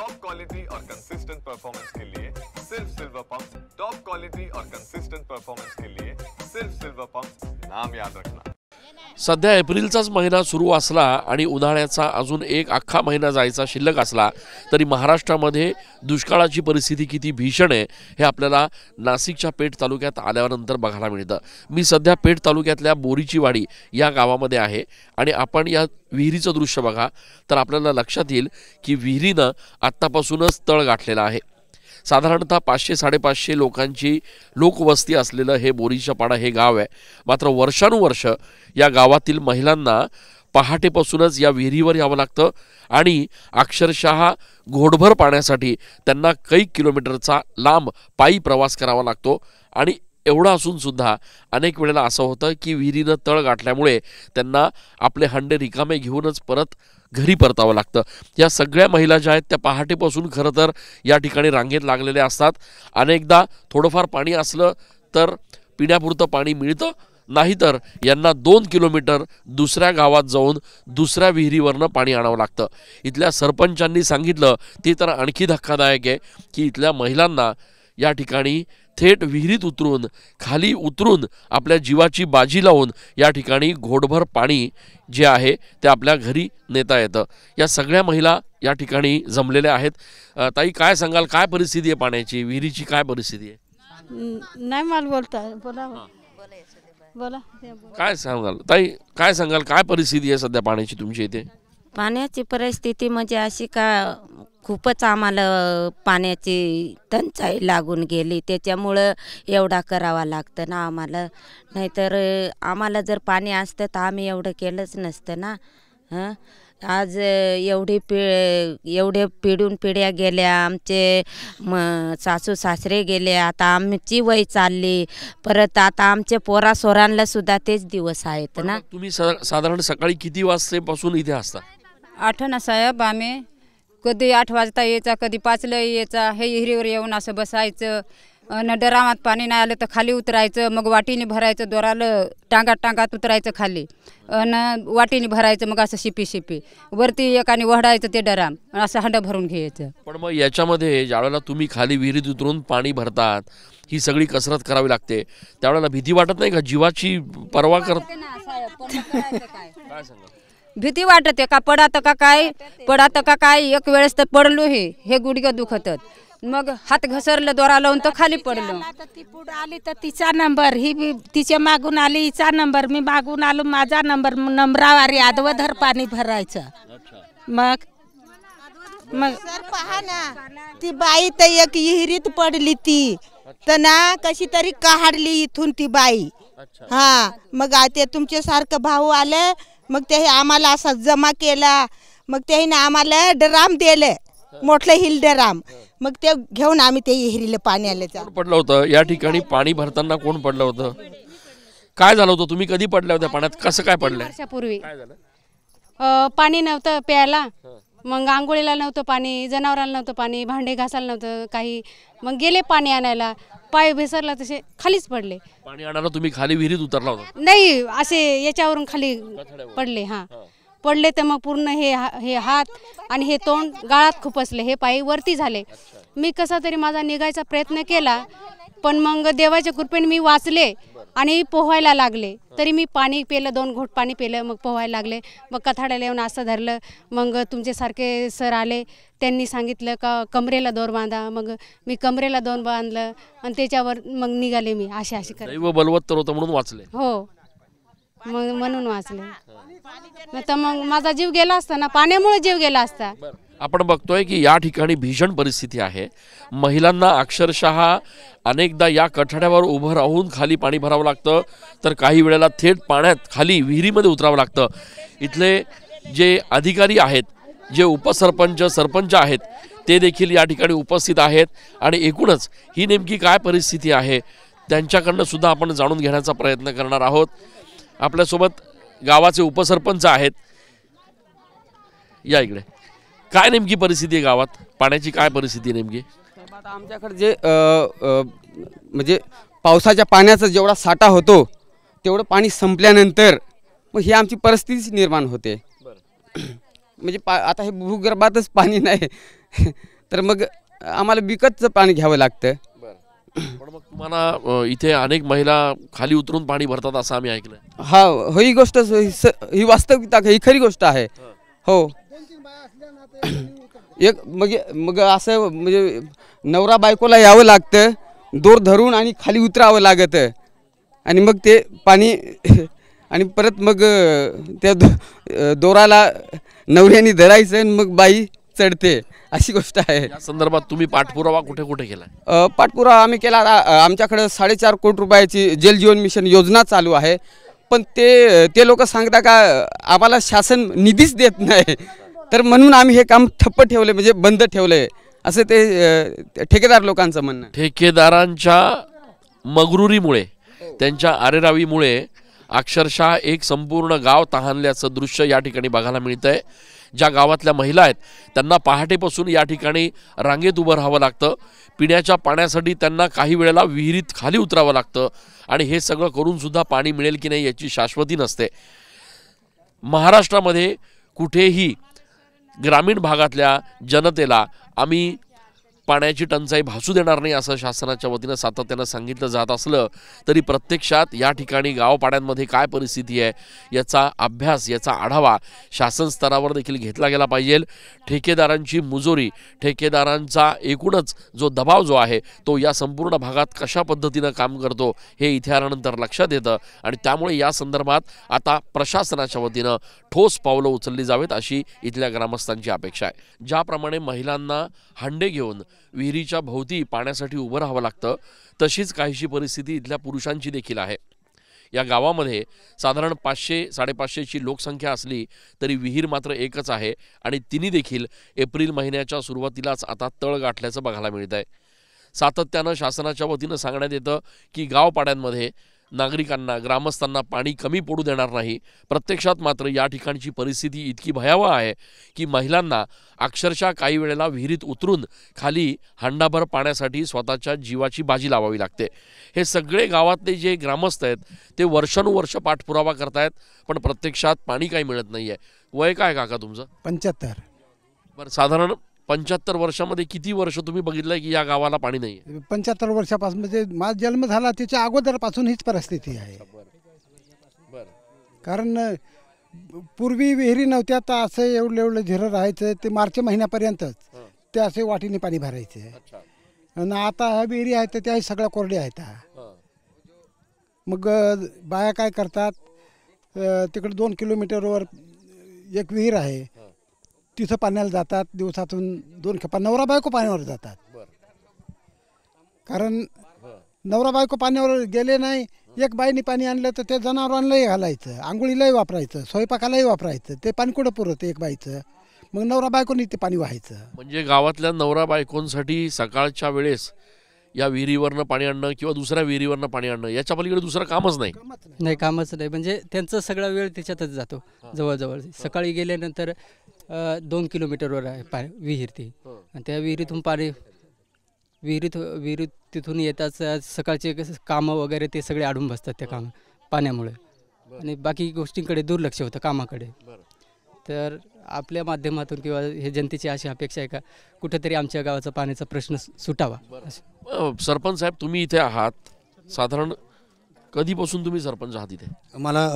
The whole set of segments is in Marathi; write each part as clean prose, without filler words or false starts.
टॉप क्वालिटी और कंसिस्टेंट परफॉर्मेंस के लिए सिर्फ सिल्वर पंप। टॉप क्वालिटी और कंसिस्टेंट परफॉर्मेंस के लिए सिर्फ सिल्वर पंप, नाम याद रखना। सध्या एप्रिलचाच महिना सुरू असला आणि उन्हाळ्याचा अजून एक अख्खा महिना जायचा शिल्लक असला तरी महाराष्ट्रामध्ये दुष्काळाची परिस्थिती किती भीषण आहे हे आपल्याला नाशिकच्या पेठ तालुक्यात आल्यानंतर बघायला मिळतं। मी सध्या पेठ तालुक्यातल्या बोरीची वाडी या गावामध्ये आहे आणि आपण या विहिरीचं दृश्य बघा तर आपल्याला लक्षात येईल की विहिरीनं आत्तापासूनच तळ गाठलेला आहे। साधारणतः 500-550 लोकांची लोकवस्ती असलेलं हे बोरीच्यापाडा हे गाव आहे। मात्र वर्षानुवर्ष या गावातील महिलांना पहाटेपासूनच या विहिरीवर यावं लागतं आणि अक्षरशः घोटभर पाण्यासाठी त्यांना काही किलोमीटरचा लांब पायी प्रवास करावा लागतो। आणि एवढं असून सुद्धा अनेक वेळेला असं होतं की विहिरीनं तळ गाठल्यामुळे त्यांना आपले हंडे रिकामे घेऊनच परत घरी परतावं लागतं। या सगळ्या महिला ज्या आहेत त्या पहाटेपासून खरं तर या ठिकाणी रांगेत लागलेल्या असतात। अनेकदा थोडंफार पाणी असलं तर पिण्यापुरतं पाणी मिळतं, नाहीतर यांना 2 किलोमीटर दुसऱ्या गावात जाऊन दुसऱ्या विहिरीवरनं पाणी आणावं लागतं। इथल्या सरपंचांनी सांगितलं ते तर आणखी धक्कादायक आहे की इथल्या महिलांना या ठिकाणी थेट विहिरीत उतरून खाली उतरून आपल्या जीवाची बाजी लावून या ठिकाणी घोटभर पाणी जे आहे ते आपल्या घरी नेता येतं। या सगळ्या महिला या ठिकाणी जमलेल्या आहेत। ताई काय सांगाल, काय परिस्थिती आहे पाण्याची, विहिरीची काय परिस्थिती आहे? नाही मला बोलता बोला बोला काय सांगाल ताई, काय सांगाल, काय परिस्थिती आहे सध्या पाण्याची तुमच्या इथे? पाण्याची परिस्थिती म्हणजे अशी का खूपच आम्हाला पाण्याची टंचाई लागून गेली, त्याच्यामुळं एवढा करावा लागतं ना आम्हाला। नाहीतर आम्हाला जर पाणी असतं तर आम्ही एवढं केलंच नसतं ना। आज एवढे पिढून पिढ्या गेल्या, आमचे सासू सासरे गेले, आता आमची वय चालली, परत आता आमच्या पोरासोरांना सुद्धा तेच दिवस आहेत ना। तुम्ही साधारण सकाळी किती वाजतापासून इथे असता? 8 ना साहेब, आम्ही कधी 8 वाजता यायचा, कधी 5ला यायचा। हे विहिरीवर येऊन असं बसायचं आणि डरामात पाणी नाही आलं तर खाली उतरायचं, मग वाटीने भरायचं, दोरालं टांगात उतरायचं खाली आणि वाटीने भरायचं, मग असं शिपी शिपी वरती एकाने वहडायचं ते डराम, असं हंडं भरून घ्यायचं। पण मग याच्यामध्ये ज्यावेळेला तुम्ही खाली विहिरीत उतरून पाणी भरतात, ही सगळी कसरत करावी लागते, त्यावेळेला भीती वाटत नाही का? जीवाची पर्वा करत काय सांगा? भीती वाटते का पडात का काय एक वेळेस तर पडलो, हे गुडघे दुखतात, मग हात घसरलं, दोरा लावून तर खाली पडलो। ती पुढे आली तर तिचा नंबर, ही तिच्या मागून आली हिचा नंबर, मी मागून आलो माझा नंबर, नंबरावारी आदवधर पाणी भरायचं। मग सर पहा ना, ती बाई तर एक विहिरीत पडली, ती तर ना कशी तरी काढली इथून ती बाई। हा, मग ते तुमच्या सारखं भाऊ आले, मग ते आम्हाला असा जमा केला, मग ते आम्हाला ड्राम दिले, मोठलं हिल ड्राम, मग ते घेऊन आम्ही ते विहिरीला पाण्याला कोण पडलं होतं या ठिकाणी? पाणी भरताना कोण पडलं होतं? काय झालं होतं? तुम्ही कधी पडल्या होत्या पाण्यात? कसं काय पडलं? वर्षापूर्वी पाणी नव्हतं प्यायला, मग आंघोळीला नव्हतं पाणी, जनावरांना नव्हतं पाणी, भांडे घासायला नव्हतं काही, मग गेले पाणी आणायला, पाय भेसरला तसे खालीच पडले। पाणी आणायला तुम्ही खाली विहिरीत उतरला होता? नाही, असे याच्यावरून खाली पडले। हा, पडले तर मग पूर्ण हे हात आणि हे तोंड गाळात खुपसले, हे पाय वरती झाले। मी कसा तरी माझा निघायचा प्रयत्न केला, पण मग देवाच्या कृपेने मी वाचले आणि पोहायला लागले। तरी मी पाणी पिलं, 2 घोट पाणी पिलं, मग पोहायला लागले। मग कथाड्याला येऊन असं धरलं, मग तुमच्यासारखे सर आले, त्यांनी सांगितलं का कमरेला दोर बांधा, मग मी कमरेला दोर बांधलं आणि त्याच्यावर मग निघाले मी अशी कर। दैव बलवत्तर होतं म्हणून वाचले? हो, मग म्हणून वाचले, नाही तर मग माझा जीव गेला असता ना, पाण्यामुळे जीव गेला असता। आपण बघतोय की या ठिकाणी भीषण परिस्थिती आहे। महिलांना अक्षरशः अनेकदा या कठड्यावर उभं राहून खाली पाणी भरावं लागतं, तर काही वेळेला थेट पाण्यात खाली विहिरीमध्ये उतरावं लागतं। इथले जे अधिकारी आहेत, जे उपसरपंच सरपंच आहेत, ते देखील या ठिकाणी उपस्थित आहेत आणि एकूणच ही नेमकी काय परिस्थिती आहे त्यांच्याकडनं सुद्धा आपण जाणून घेण्याचा प्रयत्न करणार आहोत। आपल्यासोबत गावाचे उपसरपंच आहेत, या इकडे। काय नेमकी परिस्थिती आहे गावात, पाण्याची काय परिस्थिती आहे नेमकी? आता आमच्याकडे जे म्हणजे पावसाच्या पाण्याचा जेवढा साठा होतो तेवढं पाणी संपल्यानंतर मग ही आमची परिस्थिती निर्माण होते। म्हणजे आता हे भूगर्भातच पाणी नाही तर मग आम्हाला विकतचं पाणी घ्यावं लागतं. पण मग तुम्हाला इथे अनेक महिला खाली उतरून पाणी भरतात असं आम्ही ऐकलं. हा, ही गोष्ट ही वास्तविकता ही खरी गोष्ट आहे. हो, एक मग असं म्हणजे नवरा बायकोला यावं लागतं, दोर धरून आणि खाली उतरावं लागतं आणि मग ते पाणी आणि परत मग त्या दोराला नवऱ्याने धरायचं आणि मग बाई चढते, अशी गोष्ट आहे. या संदर्भात तुम्ही पाठपुरावा कुठे कुठे केला? पाठपुरावा आम्ही केला. आमच्याकडे 4.5 कोटी रुपयाची जल जीवन मिशन योजना चालू आहे, पण ते लोक सांगता का आम्हाला शासन निधीच देत नाही, तर म्हणून आम्ही हे काम ठप्प ठेवले, म्हणजे बंद ठेवले, असं ते ठेकेदार लोकांचं म्हणणं. ठेकेदारांच्या मगरुरीमुळे, त्यांच्या आरेरावीमुळे अक्षरशः एक संपूर्ण गाव तहानल्याचं दृश्य या ठिकाणी बघायला मिळतंय. ज्या गावातल्या महिला आहेत त्यांना पहाटेपासून या ठिकाणी रांगेत उभं राहावं लागतं. पिण्याच्या पाण्यासाठी त्यांना काही वेळेला विहिरीत खाली उतरावं लागतं आणि हे सगळं करूनसुद्धा पाणी मिळेल की नाही याची शाश्वती नसते. महाराष्ट्रामध्ये कुठेही ग्रामीण भागातल्या जनतेला आम्ही पाण्याची टंचाई भासू देणार नाही असं शासनाच्या वतीनं सातत्यानं सांगितलं जात असलं तरी प्रत्यक्षात या ठिकाणी गावपाड्यांमध्ये काय परिस्थिती आहे याचा अभ्यास, याचा आढावा शासन स्तरावर देखील घेतला गेला पाहिजे. ठेकेदारांची मुजोरी, ठेकेदारांचा एकूणच जो दबाव जो आहे तो या संपूर्ण भागात कशा पद्धतीनं काम करतो हे इथे आल्यानंतर लक्षात येतं आणि त्यामुळे या संदर्भात आता प्रशासनाच्या वतीनं ठोस पावलं उचलली जावेत अशी इथल्या ग्रामस्थांची अपेक्षा आहे. ज्याप्रमाणे महिलांना हांडे घेऊन विहिरीच्या भोवती पाण्यासाठी उभं राहावं लागतं तशीच काहीशी परिस्थिती इथल्या पुरुषांची देखील आहे. या गावामध्ये साधारण 500-550ची लोकसंख्या असली तरी विहीर मात्र एकच आहे आणि तिने देखील एप्रिल महिन्याच्या सुरुवातीलाच आता तळ गाठल्याचं बघायला मिळत आहे. सातत्यानं शासनाच्या वतीनं सांगण्यात येतं की गावपाड्यांमध्ये नागरिकांना, ग्रामस्थांना पाणी कमी पडू देणार नाही. प्रत्यक्षात मात्र या ठिकाणची परिस्थिती इतकी भयावह आहे की महिलांना अक्षरशः काही वेळेला विहिरीत उतरून खाली हंडाभर पाण्यासाठी स्वतःच्या जीवाची बाजी लावावी लागते. हे सगळे गावातले जे ग्रामस्थ आहेत ते वर्षानुवर्ष पाठपुरावा करतायत पण प्रत्यक्षात पाणी काही मिळत नाही आहे. वय काय काका तुमचं? 75. बरं, साधारण 75 वर्षामध्ये किती वर्ष तुम्ही बघितलंय की या गावाला पाणी नाही? 75 वर्षापासून, म्हणजे माझा जन्म झाला त्याच्या अगोदरपासून हीच परिस्थिती आहे. कारण पूर्वी विहिरी नव्हत्या तर असं एवढं झिरं राहायचं, ते मार्च महिन्यापर्यंतच ते असे वाटीने पाणी भरायचे. आणि आता ह्या विहिरी आहेत तर त्या सगळ्या कोरड्या आहेत. मग बाया काय करतात, तिकडे 2 किलोमीटरवर एक विहीर आहे, तिथं पाण्याला जातात. दिवसातून 2 खेपा नवरा बायको पाण्यावर जातात. कारण नवरा बायको पाण्यावर गेले नाही, एक बाईने पाणी आणलं तर ते जनावरांनाही घालायचं, आंघोळीलाही वापरायचं, स्वयंपाकालाही वापरायचं. ते पाणी कुठं पुरतं एक बाईचं? मग नवरा बायकोनी ते पाणी व्हायचं. म्हणजे गावातल्या नवरा बायकोंसाठी सकाळच्या वेळेस या विहिरीवरनं पाणी आणणं किंवा दुसऱ्या विहिरीवरनं पाणी आणणं याच्या पलीकडे दुसरं कामच नाही. कामच नाही. म्हणजे त्यांचा सगळा वेळ त्याच्यातच जातो. जवळजवळ सकाळी गेल्यानंतर 2 किलोमीटरवर आहे विहीर ती, आणि त्या विहिरीतून पाणी विहिरीत तिथून येताच सकाळचे कामं वगैरे ते सगळे अडून बसतात त्या पाण्यामुळे, आणि बाकी गोष्टींकडे दुर्लक्ष होतं कामाकडे. तर आपल्या माध्यमातून किंवा हे जनतेची अशी अपेक्षा आहे का कुठेतरी आमच्या गावाचा पाण्याचा प्रश्न सुटावा. सरपंच साहेब, तुम्ही इथे आहात, साधारण कधीपासून तुम्ही सरपंच आहात इथे? मला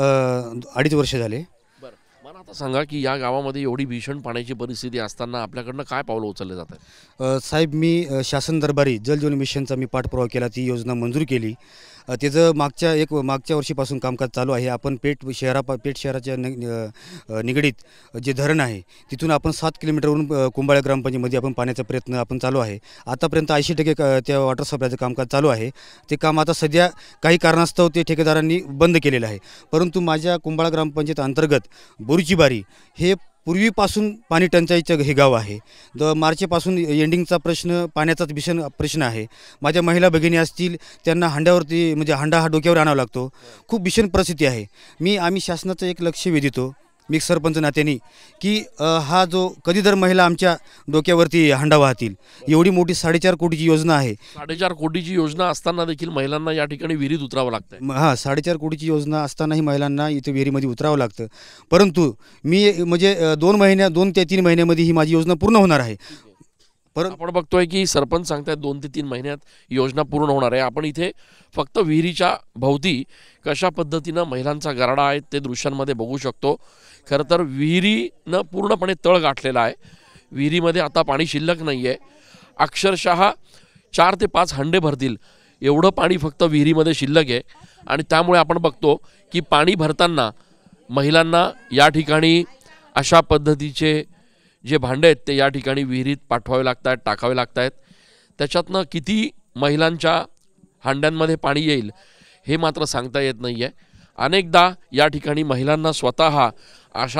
2.5 वर्ष झाले. बरं, मला आता सांगा की या गावामध्ये एवढी भीषण पाण्याची परिस्थिती असताना आपल्याकडनं काय पावलं उचलले जात आहे? साहेब, मी शासन दरबारी जल जीवन मिशनचा मी पाठपुरावा केला, ती योजना मंजूर केली. त्याचं मागच्या वर्षीपासून कामकाज चालू आहे. आपण पेठ शहराच्या निगडीत जे धरण आहे तिथून आपण 7 किलोमीटरवरून कुंभाळ्या ग्रामपंचायतीमध्ये आपण पाण्याचा प्रयत्न आपण चालू आहे. आतापर्यंत 80% त्या वॉटर सप्लायचं कामकाज चालू आहे. ते काम आता सध्या काही कारणास्तव ते ठेकेदारांनी बंद केलेलं आहे. परंतु माझ्या कुंभाळा ग्रामपंचायत अंतर्गत बोरीची बारी हे पूर्वीपासून पाणी टंचाईचं हे गाव आहे. मार्चपासून एंडिंगचा प्रश्न पाण्याचाच भीषण प्रश्न आहे. माझ्या महिला भगिनी असतील त्यांना हांड्यावरती, म्हणजे हांडा हा डोक्यावर आणावा लागतो. खूप भीषण परिस्थिती आहे. आम्ही शासनाचं एक लक्ष वेधितो, मी सरपंच नात्याने, की हा जो कधी जर महिला आमच्या डोक्यावरती हांडा वाहतील, एवढी मोठी 4.5 कोटीची योजना आहे. 4.5 कोटीची योजना असताना देखील महिलांना या ठिकाणी विहिरीत उतरावं लागतं. हां, 4.5 कोटीची योजना असतानाही महिलांना इथे विहिरीमध्ये उतरावं लागतं. परंतु मी म्हणजे 2 ते 3 महिन्यामध्ये ही माझी योजना पूर्ण होणार आहे. आपण बघतोय की सरपंच सांगतायत 2 ते 3 महिन्यात योजना पूर्ण होणार आहे. आपण इथे फक्त विहिरीच्या भोवती कशा पद्धतीनं महिलांचा गारडा आहे ते दृश्यांमध्ये बघू शकतो. खरं तर विहिरीनं पूर्णपणे तळ गाठलेला आहे. विहिरीमध्ये आता पाणी शिल्लक नाही आहे. अक्षरशः 4 ते 5 हंडे भरतील एवढं पाणी फक्त विहिरीमध्ये शिल्लक आहे. आणि त्यामुळे आपण बघतो की पाणी भरताना महिलांना या ठिकाणी अशा पद्धतीचे जे भांडे आहेत ते या ठिकाणी विहिरीत पाठवावे लागत आहेत, टाकावे लागत आहेत. त्याच्यातनं किती महिलांच्या हांड्यांमध्ये पाणी येईल हे मात्र सांगता येत नाही आहे. अनेकदा या ठिकाणी महिलांना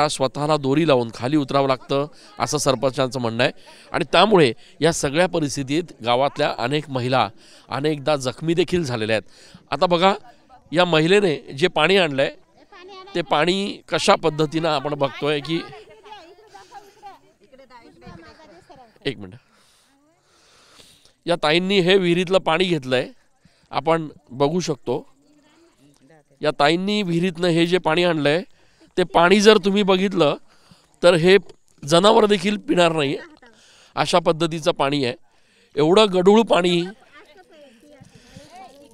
स्वतःला दोरी लावून खाली उतरावं लागतं असं सरपंचांचं म्हणणं आहे. आणि त्यामुळे या सगळ्या परिस्थितीत गावातल्या अनेक महिला अनेकदा जखमी देखील झालेल्या आहेत. आता बघा या महिलेने जे पाणी आणलं आहे ते पाणी कशा पद्धतीनं आपण बघतोय की एक मिनिट, या ताईंनी हे विहिरीतलं पाणी घेतलंय. आपण बघू शकतो या ताईंनी विहिरीतनं हे जे पाणी आणलंय ते पाणी जर तुम्ही बघितलं तर हे जनावर देखील पिणार नाही अशा पद्धतीचं पाणी आहे. एवढं गढूळ पाणी.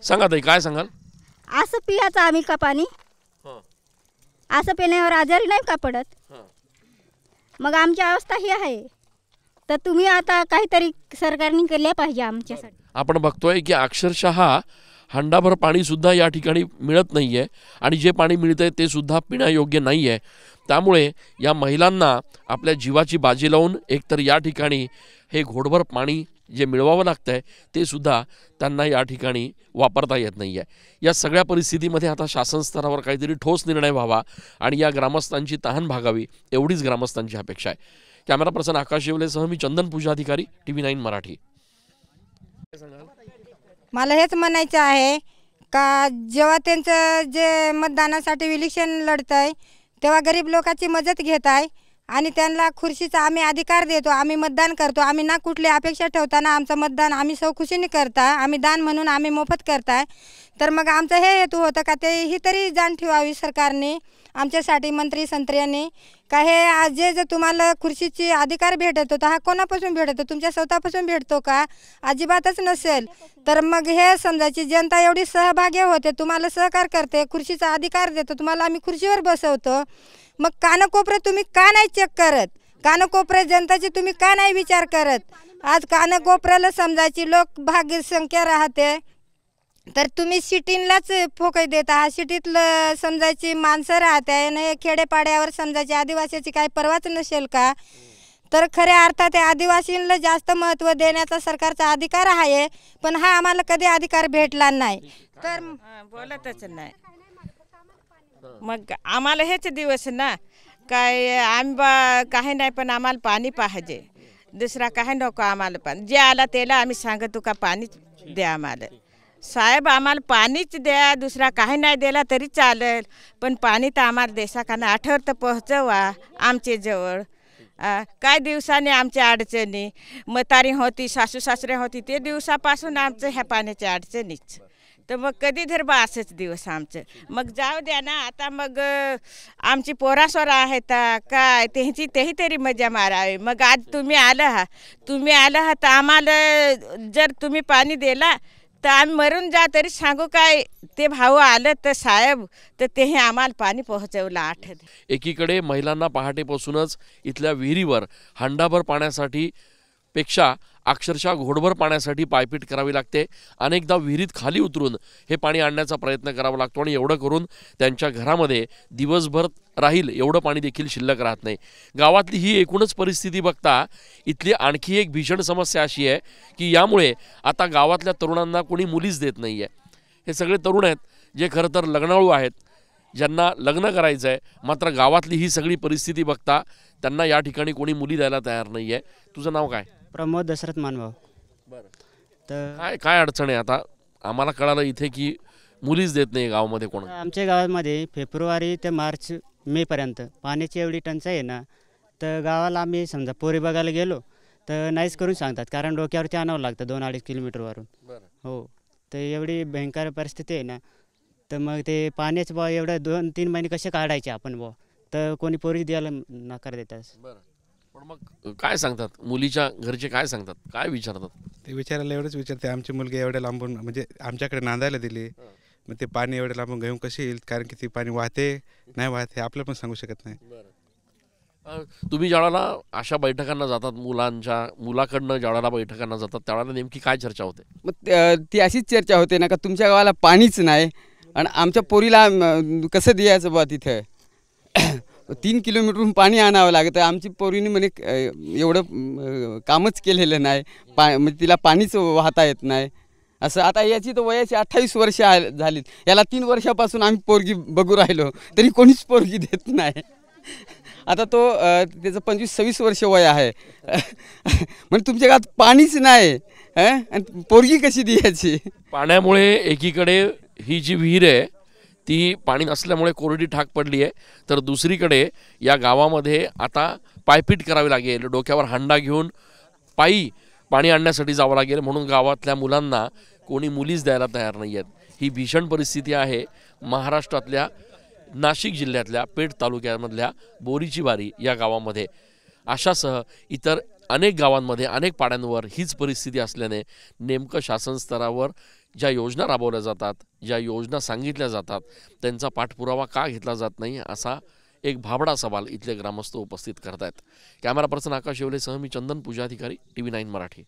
सांगा ताई काय सांगाल? असं पियाचं आम्ही का पाणी? असं पिण्यावर आजारी नाही का पडत? मग आमची अवस्था ही आहे. तर तुम्ही आता काहीतरी सरकारने केले पाहिजे आमच्यासाठी. आपण बघतोय की अक्षरशः हंडाभर पाणी सुद्धा या ठिकाणी मिळत नाही आहे आणि जे पाणी मिळतंय ते सुद्धा पिण्यायोग्य नाही आहे. त्यामुळे या महिलांना आपल्या जीवाची बाजी लावून एकतर या ठिकाणी हे घोडभर पाणी जे मिळवावं लागतं आहे ते सुद्धा त्यांना या ठिकाणी वापरता येत नाही आहे. या सगळ्या परिस्थितीमध्ये आता शासन स्तरावर काहीतरी ठोस निर्णय व्हावा आणि या ग्रामस्थांची तहान भागावी एवढीच ग्रामस्थांची अपेक्षा आहे. कॅमेरा पर्सन आकाश येवलेसह मी चंदन पूजा अधिकारी TV9 मराठी. मला हेच म्हणायचं आहे का जेव्हा त्यांचं जे मतदानासाठी इलेक्शन लढत आहे तेव्हा गरीब लोकांची मदत घेत आहे आणि त्यांना खुर्शीचा आम्ही अधिकार देतो. आम्ही मतदान करतो. आम्ही ना कुठली अपेक्षा ठेवताना आमचं मतदान आम्ही सौखुशीने करता. आम्ही दान म्हणून आम्ही मोफत करताय. तर मग आमचं हे हेतू होतं का ते ही तरी जाण ठेवावी सरकारने आमच्यासाठी मंत्री संत्र्यांनी का हे जे तुम्हाला खुर्शीची अधिकार भेटत होता हा कोणापासून भेटतो? तुमच्या स्वतःपासून भेटतो का? अजिबातच नसेल. तर मग हे समजायची जनता एवढी सहभागी होते, तुम्हाला सहकार करते, खुर्शीचा अधिकार देतो, तुम्हाला आम्ही खुर्चीवर बसवतो. मग कानकोपरे तुम्ही का नाही चेक करत? कानकोपरे जनताची तुम्ही का नाही विचार करत? आज कानकोपऱ्याला समजायची लोक भाग्य संख्या राहते तर तुम्ही सिटींलाच फोकस देता. सिटीतलं समजायची माणसं राहते आणि खेडेपाड्यावर समजायची आदिवासीची काही परवाच नसेल का? तर खऱ्या अर्थात आदिवासींना जास्त महत्त्व देण्याचा सरकारचा अधिकार आहे पण हा आम्हाला कधी अधिकार भेटला नाही. तर बोलतच नाही. मग आम्हाला हेच दिवस ना काय आंबा काही नाही पण आम्हाला पाणी पाहिजे. दुसरा काही नको आम्हाला. पाणी जे आला त्याला आम्ही सांगतो का पाणीच द्या आम्हाला. साहेब आम्हाला पाणीच द्या, दुसरा काही नाही दिला तरी चालेल पण पाणी तर आम्हाला देशाकानं आठवर तर पोहोचवा आमच्या जवळ. काय दिवसाने आमच्या अडचणी म्हातारी होती, सासू सासरे होती ते दिवसापासून आमचं ह्या पाण्याच्या अडचणीच. तर मग कधी धर बा असेच दिवस आमचं. मग जाऊ द्या ना आता. मग आमची पोरासोरा आहेत काय त्यांची तेही तरी मजा मारावी. मग आज तुम्ही आलं आहात तर आम्हाला जर तुम्ही पाणी दिला तर आम्ही मरून जा तरी सांगू काय ते भाऊ आलं तर साहेब तर तेही आम्हाला पाणी पोहोचवलं 8. एकीकडे महिलांना पहाटेपासूनच इथल्या विहिरीवर हंडाभर पाण्यासाठी पेक्षा अक्षरशः घोडभर पाण्यासाठी पायपीट करावी लागते. अनेकदा विहिरीत खाली उतरून हे पाणी आणण्याचा प्रयत्न करावा लागतो आणि एवढं करून त्यांच्या घरामध्ये दिवसभर राहील एवढं पाणी देखील शिल्लक राहत नाही. गावातली ही एकूणच परिस्थिती बघता इथली आणखी एक भीषण समस्या अशी आहे की यामुळे आता गावातल्या तरुणांना कोणी मुलीच देत नाही आहे. हे सगळे तरुण आहेत जे खरं तर लग्नाळू आहेत, ज्यांना लग्न करायचं आहे, मात्र गावातली ही सगळी परिस्थिती बघता त्यांना या ठिकाणी कोणी मुली द्यायला तयार नाही आहे. तुझं नाव काय? प्रमोद दशरथ मानभाव. बरं. तर काय अडचण आहे आता? आम्हाला कळालं इथे की मुलीच देत नाही गावामध्ये कोण. आमच्या गावामध्ये फेब्रुवारी ते मार्च मेपर्यंत पाण्याची एवढी टंचाई आहे ना तर गावाला आम्ही समजा पोरी बघायला गेलो तर नाहीच करून सांगतात कारण डोक्यावरती आणावं लागतं 2-2.5 किलोमीटरवरून. हो तर एवढी भयंकर परिस्थिती आहे ना. तर मग ते पाण्याचं बुवा एवढं 2-3 महिने कसे काढायचे आपण बुवा तर कोणी पोरी द्यायला नकार देतात. पण मग काय सांगतात मुलीच्या घरचे, काय सांगतात, काय विचारतात? ते विचारायला एवढंच विचारते, आमची मुलगी एवढ्या लांबून म्हणजे आमच्याकडे नांदायला दिली, मग ते पाणी एवढं लांबून घेऊन कशी येईल, कारण की ते पाणी वाहते नाही वाहते आपलं पण सांगू शकत नाही. तुम्ही ज्यावेळेला अशा बैठकांना जातात, मुलाकडनं ज्यावेळेला बैठकांना जातात त्यावेळेला नेमकी काय चर्चा होते? मग ती अशीच चर्चा होते ना का तुमच्या गावाला पाणीच नाही आणि आमच्या पोरीला कसं द्यायचं बा, तिथं 3 किलोमीटरहून पाणी आणावं लागतं. आमची पोरीने म्हणे एवढं कामच केलेलं नाही, म्हणजे तिला पाणीच वाहता येत नाही असं. आता याची तर वयाची 28 वर्ष झालीत, याला 3 वर्षापासून आम्ही पोरगी बघू राहिलो तरी कोणीच पोरगी देत नाही. आता तो त्याचं 25-26 वर्ष वय आहे म्हणजे तुमच्या गावात पाणीच नाही आणि पोरगी कशी द्यायची? पाण्यामुळे एकीकडे ही जी विहीर आहे ती पाणी नसल्यामुळे कोरडी ठाक पडली आहे, तर दुसरीकडे या गावामध्ये आता पायपीट करावी लागेल, डोक्यावर हांडा घेऊन पायी पाणी आणण्यासाठी जावं लागेल, म्हणून गावातल्या मुलांना कोणी मुलीच द्यायला तयार नाही आहेत. ही भीषण परिस्थिती आहे महाराष्ट्रातल्या नाशिक जिल्ह्यातल्या पेठ तालुक्यामधल्या बोरीचीवारी या गावामध्ये. अशासह इतर अनेक गावांमध्ये अनेक पाड्यांवर हीच परिस्थिती असल्याने नेमकं शासन स्तरावर ज्या योजना राबवल्या जातात, ज्या योजना सांगितल्या जातात, त्यांचा पाठपुरावा का घेतला जात नाही असा एक भाबडा सवाल इथले ग्रामस्थ उपस्थित करत आहेत. कॅमेरा पर्सन आकाश येवलेसह मी चंदन पूजाधिकारी, TV9 मराठी.